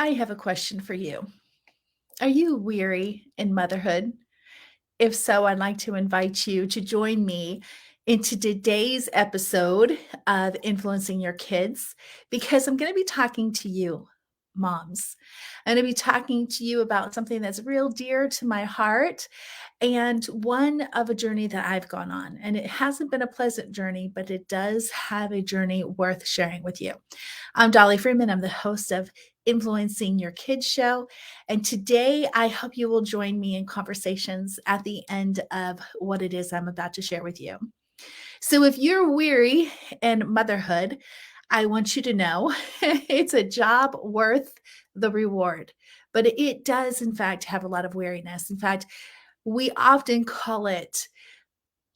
I have a question for you. Are you weary in motherhood? If so, I'd like to invite you to join me into today's episode of Influencing Your Kids because I'm going to be talking to you, moms. I'm going to be talking to you about something that's real dear to my heart and one of a journey that I've gone on. And it hasn't been a pleasant journey, but it does have a journey worth sharing with you. I'm Dolly Freeman. I'm the host of Influencing Your Kids show. And today I hope you will join me in conversations at the end of what it is I'm about to share with you. So if you're weary in motherhood, I want you to know it's a job worth the reward. But it does, in fact, have a lot of weariness. In fact, we often call it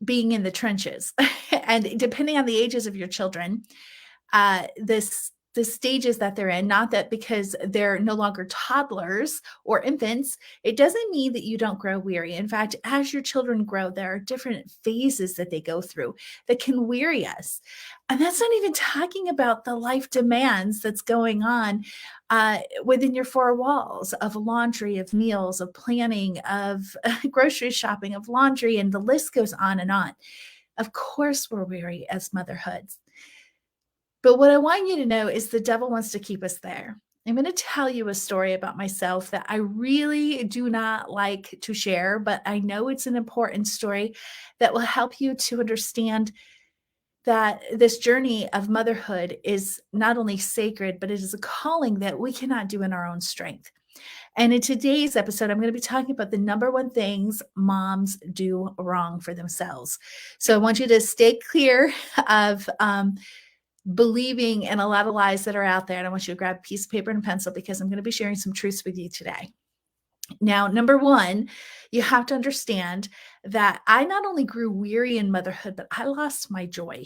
being in the trenches. And depending on the ages of your children, this the stages that they're in, not that because they're no longer toddlers or infants, it doesn't mean that you don't grow weary. In fact, as your children grow, there are different phases that they go through that can weary us. And that's not even talking about the life demands that's going on within your four walls of laundry, of meals, of planning, of grocery shopping, of laundry, and the list goes on and on. Of course, we're weary as motherhoods. But what I want you to know is the devil wants to keep us there. I'm going to tell you a story about myself that I really do not like to share, but I know it's an important story that will help you to understand that this journey of motherhood is not only sacred, but it is a calling that we cannot do in our own strength. And in today's episode, I'm going to be talking about the number one things moms do wrong for themselves. So I want you to stay clear of believing in a lot of lies that are out there. And I want you to grab a piece of paper and a pencil because I'm going to be sharing some truths with you today. Now, number one, you have to understand that I not only grew weary in motherhood, but I lost my joy.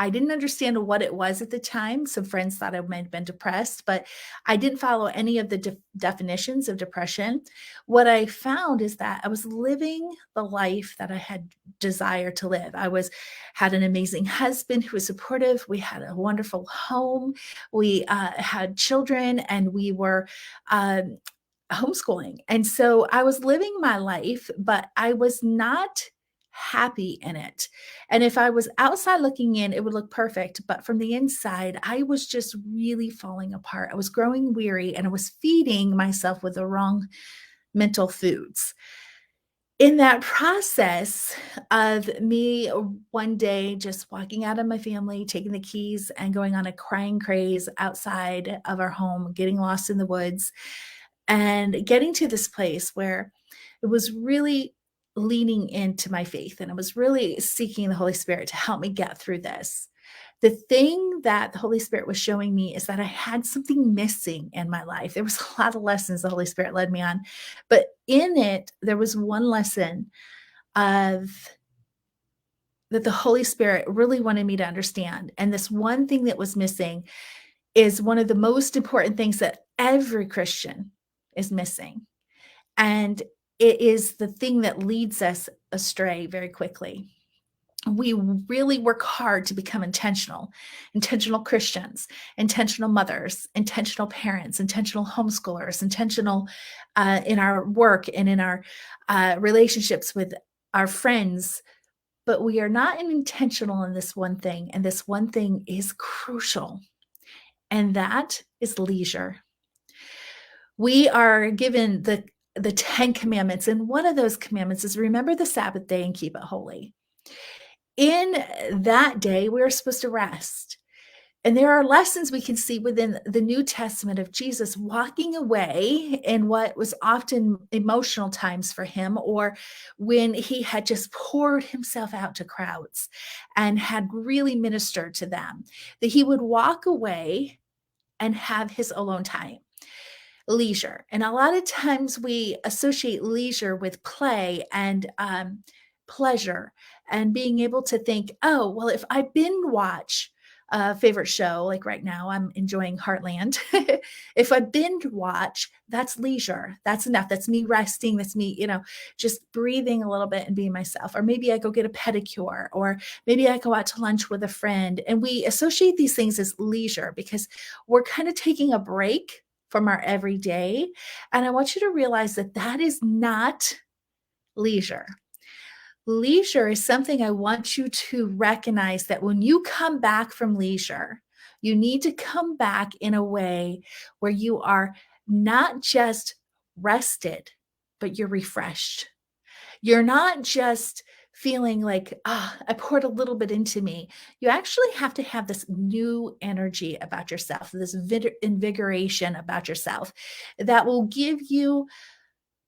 I didn't understand what it was at the time. Some friends thought I might have been depressed, but I didn't follow any of the definitions of depression. What I found is that I was living the life that I had desired to live. Had an amazing husband who was supportive. We had a wonderful home. We had children, and we were homeschooling. And so I was living my life, but I was not happy in it. And if I was outside looking in, it would look perfect. But from the inside, I was just really falling apart. I was growing weary and I was feeding myself with the wrong mental foods. In that process of me one day just walking out of my family, taking the keys and going on a crying craze outside of our home, getting lost in the woods, and getting to this place where it was really leaning into my faith and I was really seeking the Holy Spirit to help me get through this. The thing that the Holy Spirit was showing me is that I had something missing in my life. There was a lot of lessons the Holy Spirit led me on, but in it, there was one lesson of that the Holy Spirit really wanted me to understand. And this one thing that was missing is one of the most important things that every Christian is missing. And it is the thing that leads us astray very quickly. We really work hard to become intentional Christians, intentional mothers, intentional parents, intentional homeschoolers, intentional in our work and in our relationships with our friends. But we are not intentional in this one thing. And this one thing is crucial. And that is leisure. We are given the 10 commandments. And one of those commandments is remember the Sabbath day and keep it holy. In that day, we're supposed to rest. And there are lessons we can see within the New Testament of Jesus walking away in what was often emotional times for him, or when he had just poured himself out to crowds and had really ministered to them, that he would walk away and have his alone time. Leisure. And a lot of times we associate leisure with play and pleasure and being able to think, oh, well, if I binge watch a favorite show, like right now, I'm enjoying Heartland. If I binge watch, that's leisure. That's enough. That's me resting. That's me, just breathing a little bit and being myself. Or maybe I go get a pedicure, or maybe I go out to lunch with a friend. And we associate these things as leisure because we're kind of taking a break from our everyday. And I want you to realize that that is not leisure. Leisure is something I want you to recognize that when you come back from leisure, you need to come back in a way where you are not just rested, but you're refreshed. You're not just feeling like, I poured a little bit into me. You actually have to have this new energy about yourself, this invigoration about yourself that will give you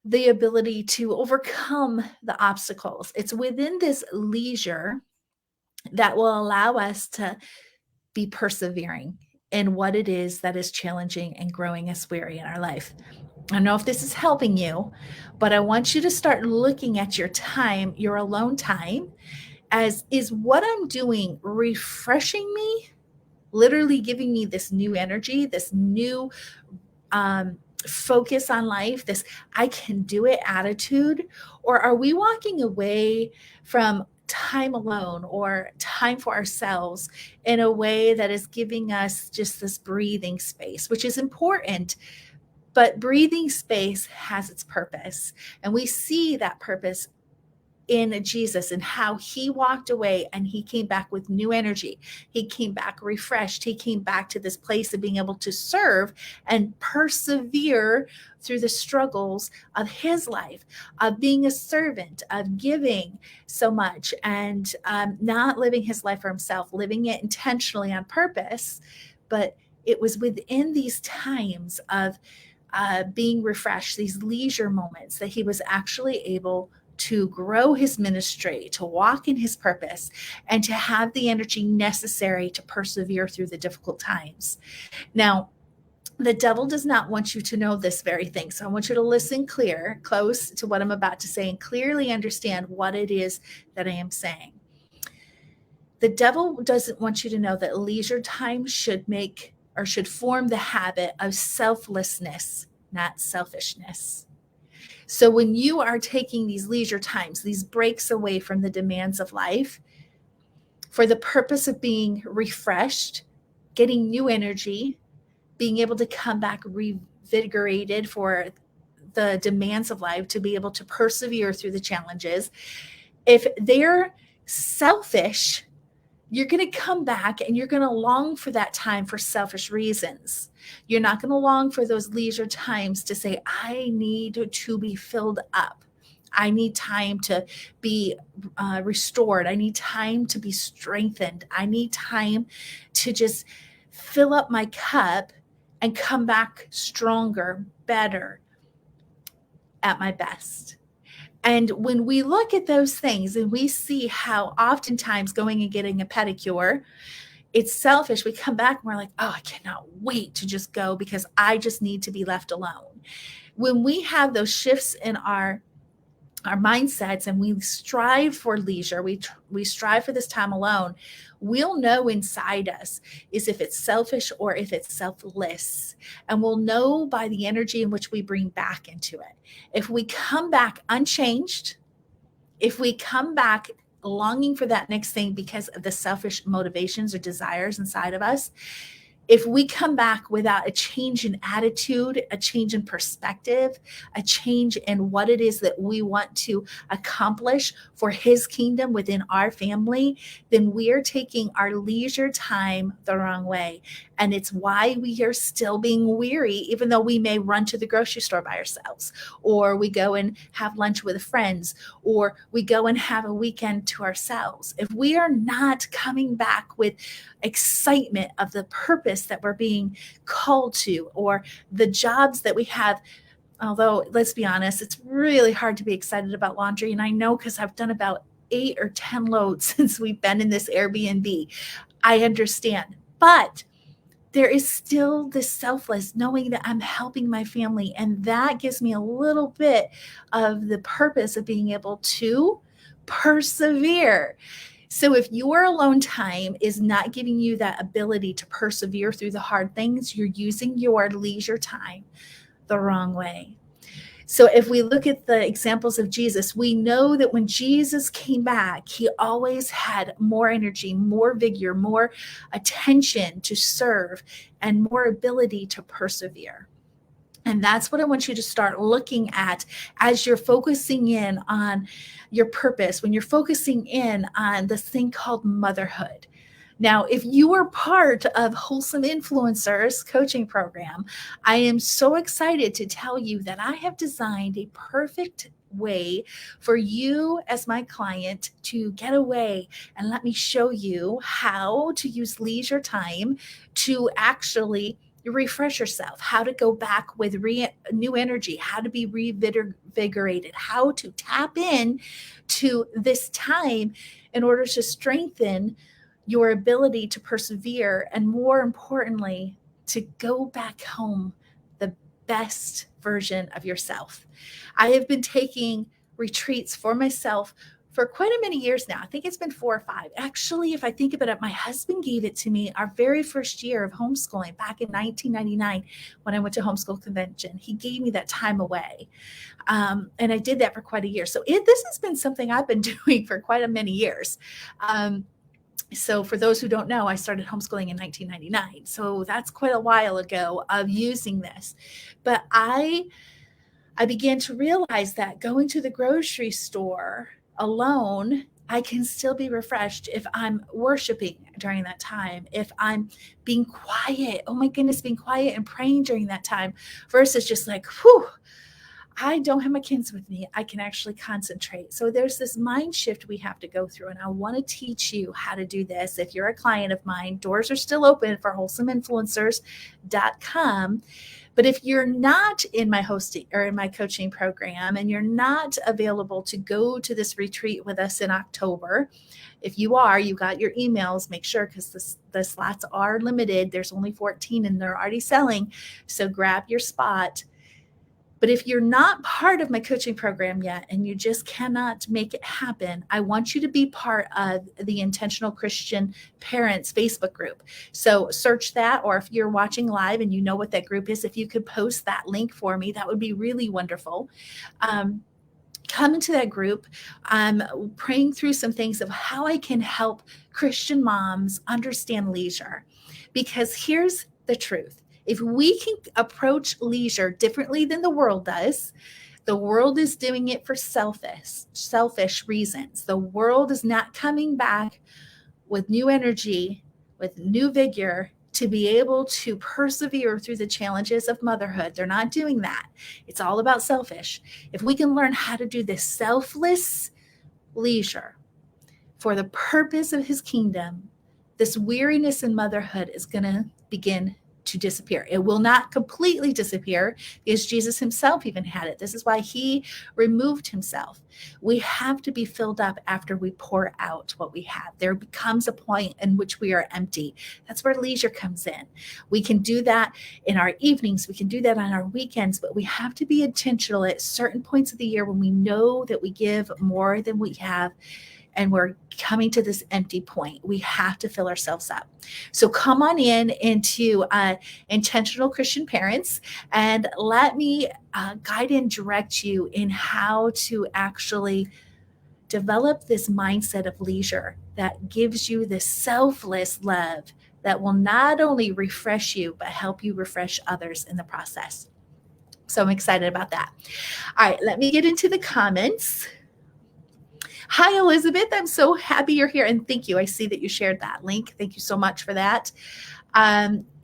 the ability to overcome the obstacles. It's within this leisure that will allow us to be persevering in what it is that is challenging and growing us weary in our life. I don't know if this is helping you, but I want you to start looking at your time, your alone time, as is what I'm doing refreshing me, literally giving me this new energy, this new focus on life, this I can do it attitude? Or are we walking away from time alone or time for ourselves in a way that is giving us just this breathing space, which is important? But breathing space has its purpose. And we see that purpose in Jesus and how he walked away and he came back with new energy. He came back refreshed. He came back to this place of being able to serve and persevere through the struggles of his life, of being a servant, of giving so much and not living his life for himself, living it intentionally on purpose. But it was within these times of being refreshed, these leisure moments, that he was actually able to grow his ministry, to walk in his purpose, and to have the energy necessary to persevere through the difficult times. Now, the devil does not want you to know this very thing. So I want you to listen close to what I'm about to say, and clearly understand what it is that I am saying. The devil doesn't want you to know that leisure time should form the habit of selflessness, not selfishness. So when you are taking these leisure times, these breaks away from the demands of life for the purpose of being refreshed, getting new energy, being able to come back revigorated for the demands of life, to be able to persevere through the challenges, if they're selfish, you're going to come back and you're going to long for that time for selfish reasons. You're not going to long for those leisure times to say, I need to be filled up. I need time to be restored. I need time to be strengthened. I need time to just fill up my cup and come back stronger, better, at my best. And when we look at those things and we see how oftentimes going and getting a pedicure, it's selfish, we come back and we're like, I cannot wait to just go because I just need to be left alone. When we have those shifts in our mindsets and we strive for leisure, we strive for this time alone, we'll know inside us is if it's selfish or if it's selfless. And we'll know by the energy in which we bring back into it. If we come back unchanged, if we come back longing for that next thing because of the selfish motivations or desires inside of us, if we come back without a change in attitude, a change in perspective, a change in what it is that we want to accomplish for his kingdom within our family, then we are taking our leisure time the wrong way. And it's why we are still being weary, even though we may run to the grocery store by ourselves, or we go and have lunch with friends, or we go and have a weekend to ourselves. If we are not coming back with excitement of the purpose that we're being called to, or the jobs that we have, although let's be honest, it's really hard to be excited about laundry. And I know because I've done about 8 or 10 loads since we've been in this Airbnb. I understand. But there is still this selfless knowing that I'm helping my family. And that gives me a little bit of the purpose of being able to persevere. So if your alone time is not giving you that ability to persevere through the hard things, you're using your leisure time the wrong way. So if we look at the examples of Jesus, we know that when Jesus came back, he always had more energy, more vigor, more attention to serve, and more ability to persevere. And that's what I want you to start looking at as you're focusing in on your purpose, when you're focusing in on this thing called motherhood. Now, if you are part of Wholesome Influencers coaching program, I am so excited to tell you that I have designed a perfect way for you as my client to get away and let me show you how to use leisure time to actually refresh yourself, how to go back with new energy, how to be reinvigorated, how to tap in to this time in order to strengthen your ability to persevere, and more importantly, to go back home the best version of yourself. I have been taking retreats for myself for quite a many years now. I think it's been 4 or 5. Actually, if I think about it, my husband gave it to me our very first year of homeschooling back in 1999 when I went to homeschool convention. He gave me that time away. And I did that for quite a year. So this has been something I've been doing for quite a many years. So for those who don't know, I started homeschooling in 1999. So that's quite a while ago of using this. But I began to realize that going to the grocery store alone, I can still be refreshed if I'm worshiping during that time, if I'm being quiet. Oh my goodness, being quiet and praying during that time versus just like, whew, I don't have my kids with me. I can actually concentrate. So there's this mind shift we have to go through. And I want to teach you how to do this. If you're a client of mine, doors are still open for wholesomeinfluencers.com. But if you're not in my hosting or in my coaching program and you're not available to go to this retreat with us in October, if you are, you got your emails, make sure, because the slots are limited. There's only 14 and they're already selling. So grab your spot. But if you're not part of my coaching program yet and you just cannot make it happen, I want you to be part of the Intentional Christian Parents Facebook group. So search that, or if you're watching live and you know what that group is, if you could post that link for me, that would be really wonderful. Come into that group. I'm praying through some things of how I can help Christian moms understand leisure. Because here's the truth. If we can approach leisure differently than the world does, the world is doing it for selfish reasons. The world is not coming back with new energy, with new vigor to be able to persevere through the challenges of motherhood. They're not doing that. It's all about selfish. If we can learn how to do this selfless leisure for the purpose of his kingdom, this weariness in motherhood is going to begin to disappear. It will not completely disappear because Jesus himself even had it. This is why he removed himself. We have to be filled up after we pour out what we have. There becomes a point in which we are empty. That's where leisure comes in. We can do that in our evenings. We can do that on our weekends, but we have to be intentional at certain points of the year when we know that we give more than we have and we're coming to this empty point. We have to fill ourselves up. So come on into Intentional Christian Parents and let me guide and direct you in how to actually develop this mindset of leisure that gives you this selfless love that will not only refresh you, but help you refresh others in the process. So I'm excited about that. All right, let me get into the comments. Hi, Elizabeth. I'm so happy you're here. And thank you. I see that you shared that link. Thank you so much for that.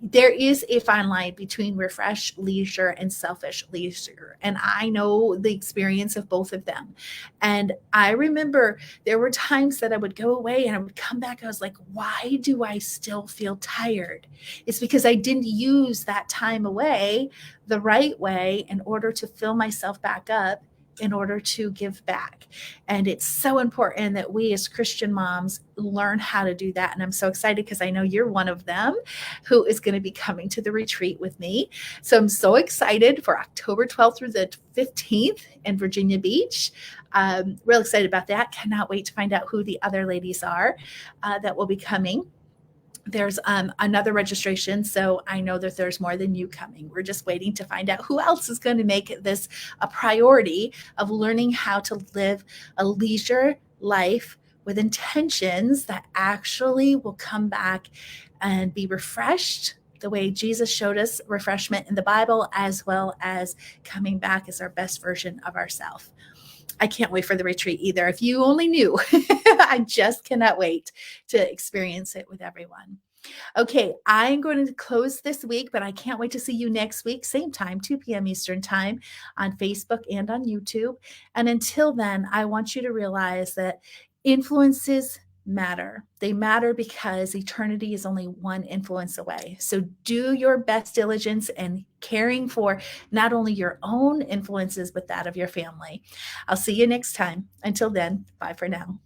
There is a fine line between refresh leisure and selfish leisure. And I know the experience of both of them. And I remember there were times that I would go away and I would come back. I was like, why do I still feel tired? It's because I didn't use that time away the right way in order to fill myself back up, in order to give back. And it's so important that we as Christian moms learn how to do that. And I'm so excited because I know you're one of them who is going to be coming to the retreat with me. So I'm so excited for October 12th through the 15th in Virginia Beach. Real excited about that. Cannot wait to find out who the other ladies are that will be coming. There's another registration, so I know that there's more than you coming. We're just waiting to find out who else is going to make this a priority of learning how to live a leisure life with intentions that actually will come back and be refreshed the way Jesus showed us refreshment in the Bible, as well as coming back as our best version of ourselves. I can't wait for the retreat either. If you only knew, I just cannot wait to experience it with everyone. Okay, I'm going to close this week, but I can't wait to see you next week, same time, 2 p.m. Eastern Time on Facebook and on YouTube. And until then, I want you to realize that influences matter. They matter because eternity is only one influence away. So do your best diligence in caring for not only your own influences, but that of your family. I'll see you next time. Until then, bye for now.